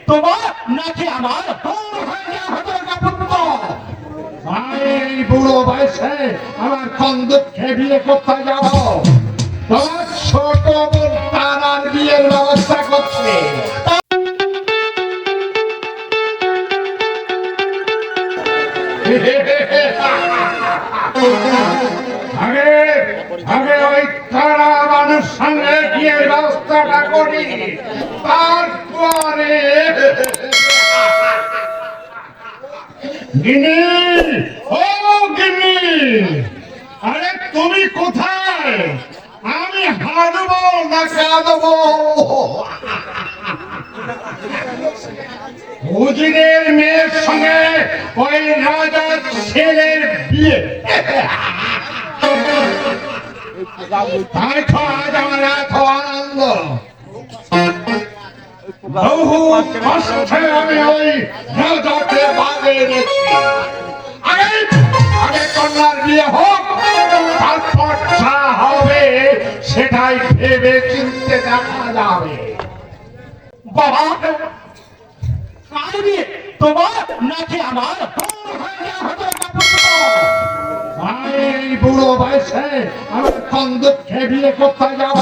তোমার নাকি আমার? এই বুড়ো বয়সে আমার বন্ধুকে বিয়ে করতে যাব? তোমার ছোট বোন তারার বিয়ের ব্যবস্থা করছে। আগে আগে ওই তারা মানুষ সঙ্গে বিয়ের ব্যবস্থাটা করি, তারপরে গিনি। ও গিনি, আরে তুমি কোথায়? আমি হারবো না কাঁদবো? উজিরের মেয়ের সঙ্গে ওই রাজার ছেলের বিয়ে, তাই তো আজ আমার এত আনন্দ। বহু কষ্টে আমি ওই রাজাকে বাগে এনেছি। আগে কন্যার বিয়ে হোক, তারপর যা হবে সেটাই ভেবে চিনতে দেখা যাবে। বাবা, কার বিয়ে? তোমার নাকি আমার? এই বুড়ো বয়সে আমার বন্ধুকে বিয়ে করতে যাব?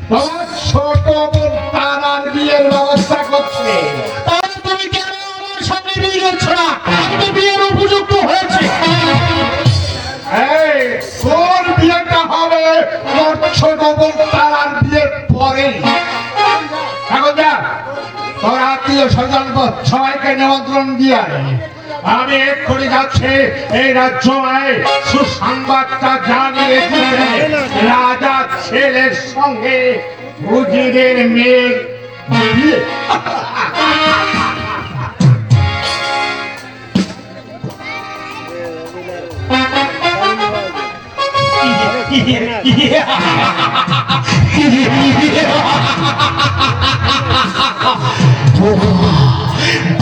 তোমার ছোট বোন তারার বিয়ের ব্যবস্থা করছে। তাহলে তুমি কেন আমার সামনে বিয়ে করছো না? আমি তো বিয়ের উপযুক্ত হয়েছে। এই তোর বিয়েটা হবে তোর ছোট বোন তারার বিয়ের পরে। এখন যা, তোর আত্মীয় স্বজন সবাইকে নিমন্ত্রণ দিয়ে আয়। আমি এক্ষুনি যাচ্ছি এই রাজ্যে সুসংবাদটা জানিয়ে দিতে। রাজার ছেলের সঙ্গে উজিরের মেয়ের বিয়ে।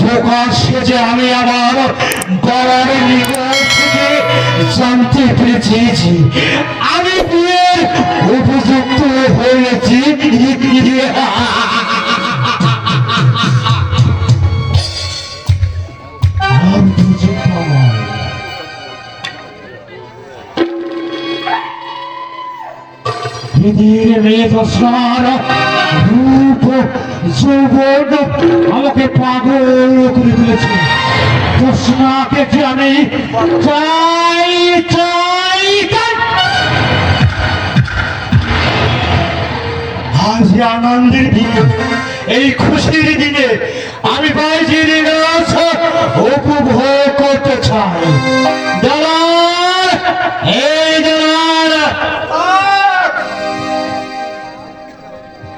প্রকাশ্যে যে আমি আমার বাবার নিকট থেকে জানতে পেরেছি আমি বিয়ের উপযুক্ত হয়েছি। পৃথিবীর মেয়ে দশার রূপ যৌবন আমাকে পাগল করে তুলেছে। দশাকে যে আমি চাই চাই আজ আনন্দের দিনে, এই খুশির দিনে আমি বাইজির নাচ উপভোগ করতে চাই। দাঁড়ান, এই দাঁড়ান।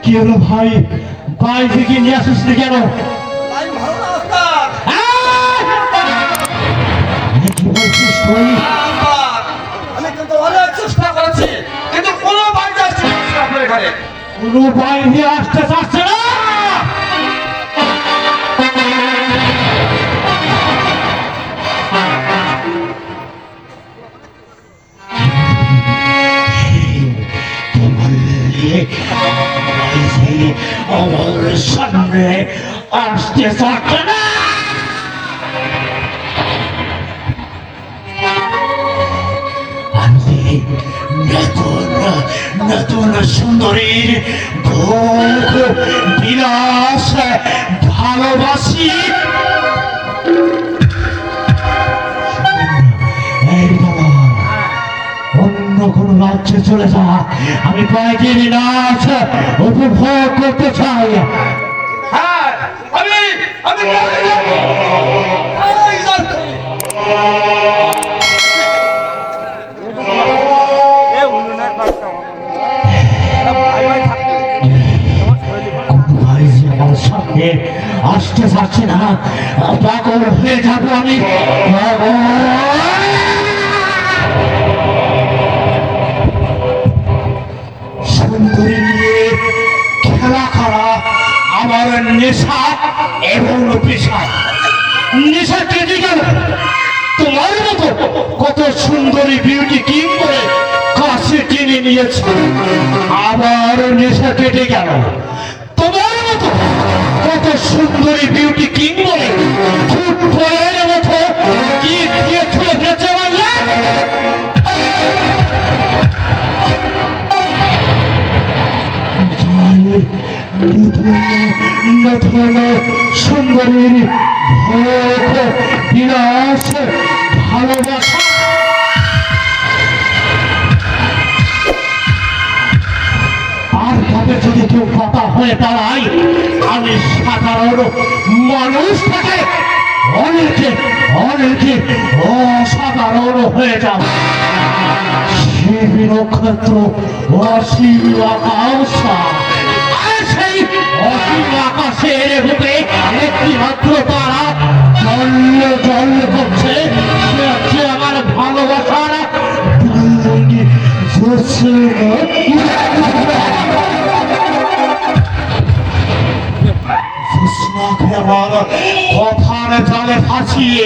কি হলো ভাই? বাইজিকে নিয়ে আসিস নি কেন? কি বলছিস তুই? আমি কিন্তু অনেক চেষ্টা করেছি, কিন্তু কোনো বাইরে আসছে না আপনার এখানে। কোনো বাইরে আসতে চাচ্ছে না। আমার সামনে আসতে চাচ্ছে না। আমি নতুন নতুন সুন্দরীর ভোগ বিলাস ভালোবাসি। এই বাবা, অন্য কোন রাজ্যে চলে যা, আমি বাইরের নাচ উপভোগ করতে চাই। হ্যাঁ, আমি আমার সামনে আসতে চাচ্ছে না, পাগল হয়ে যাবো আমি। সুন্দরী নিয়ে খেলা করা আমার নেশা এবং পেশা। নেশা কেটে গেল, তোমার মতো কত সুন্দরী বিউটি কিং করে কাছে টেনে নিয়েছে। আবার নেশা কেটে গেল, তোমার মতো কত সুন্দরী বিউটি কিং বলে ফুটবলের মতো কি দিয়ে ছুঁড়ে ফেলেছে বললে? সুন্দরীর ভোগ বিনাশ ভালোবাসা আর তবে যদি কেউ কথা হয়ে দাঁড়ায় আমি সাধারণ মানুষ থেকে অনেকে অনেকে অসাধারণ হয়ে যাব। শিবি নক্ষত্র অসীম আকাশ আর সেই অসীম আকাশের রূপে একটি মাত্র তারা জল জল করছে, সে হচ্ছে আমার ভালোবাসার কথার জালে ফাঁসিয়ে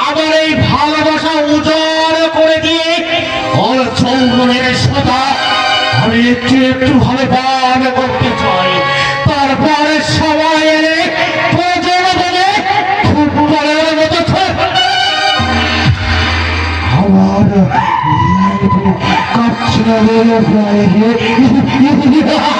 আবার এই ভালোবাসা উজাড় করে দিয়ে ওর চৌবনের সদা আমি একটু একটু ভাবে পান করতে চাই। তারপরে সবাই এলে প্রয়োজন বলে ফুটবলের মতো আমার কাছে